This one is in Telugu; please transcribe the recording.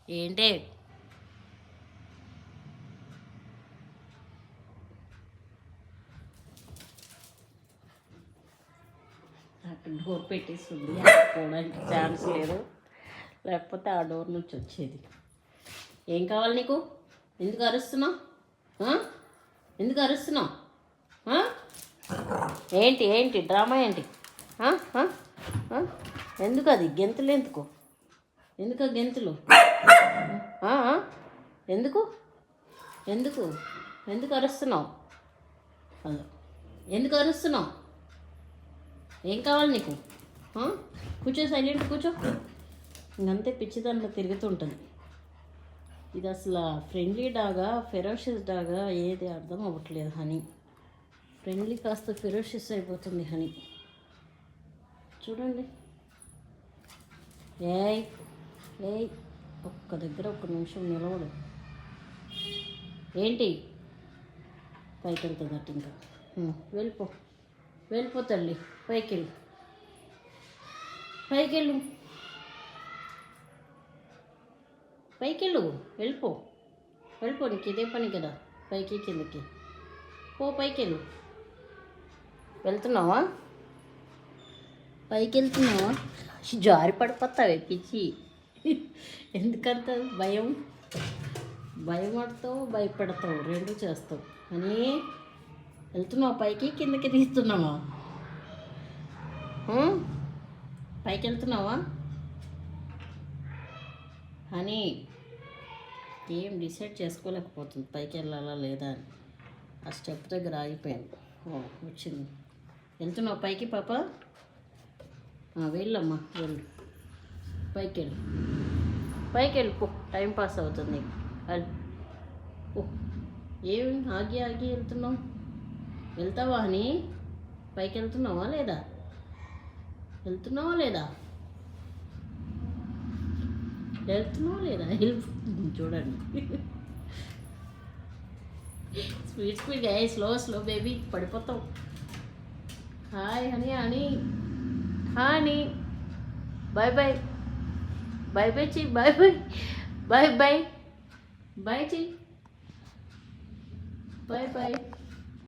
ఏంటి అక్కడ డోర్ పెట్టేస్తుంది పోవడానికి ఛాన్స్ లేదు, లేకపోతే ఆ డోర్ నుంచి వచ్చేది. ఏం కావాలి నీకు? ఎందుకు అరుస్తున్నావు? ఎందుకు అరుస్తున్నావు? ఏంటి ఏంటి డ్రామా ఏంటి? ఎందుకు అది గెంతులు? ఎందుకు గెంతులు? ఎందుకు ఎందుకు ఎందుకు అరుస్తున్నావు? ఎందుకు అరుస్తున్నావు? ఏం కావాలి నీకు? కూర్చో, సైలెంట్ కూర్చో. ఇంకంతే పిచ్చి దాంట్లో తిరుగుతుంటుంది. ఇది అసలు ఫ్రెండ్లీ డాగా ఫెరోషియస్ డాగా ఏది అర్థం అవ్వట్లేదు. హనీ ఫ్రెండ్లీ కాస్త ఫెరోషియస్ అయిపోతుంది. హనీ చూడండి. ఏయ్ ఏయ్ ఒక్క దగ్గర ఒక్క నిమిషం నిలవడు. ఏంటి పైకి వెళ్తుందట ఇంకా. వెళ్ళిపో వెళ్ళిపో తల్లి, పైకెళ్ళు పైకెళ్ళు పైకెళ్ళు, వెళ్ళిపో వెళ్ళిపో. నీకు ఇదే పని కదా, పైకి కిందకి పో. పైకెళ్ళు. వెళ్తున్నావా? పైకి వెళ్తున్నావా? జారి పడిపోతావే పిచ్చి. ఎందుకంత భయం? భయపడతావు, భయపెడతావు, రెండు చేస్తావు. అని వెళ్తున్నావా? పైకి కిందకి తీస్తున్నావా? పైకి వెళ్తున్నావా? అని ఏం డిసైడ్ చేసుకోలేకపోతుంది పైకి వెళ్ళాలా లేదా అని. ఆ స్టెప్ దగ్గర ఆగిపోయాను. వచ్చింది. వెళ్తున్నావు పైకి పాప? వెళ్ళమ్మా, వెళ్ళు. పైకి వెళ్ళు, పైకి వెళ్ళిపో. టైం పాస్ అవుతుంది. ఏమి ఆగి ఆగి వెళ్తున్నావు? వెళ్తావా అని? పైకి వెళ్తున్నావా లేదా? వెళ్తున్నావా లేదా? వెళ్తున్నావా లేదా? వెళ్ళిపోతుంది చూడండి. Speed speed slow slow baby, పడిపోతావు. Hi honey. Honey honey bye bye. Bye bye చెయ్యి. Bye bye. Bye bye. Bye చెయ్యి. Bye bye.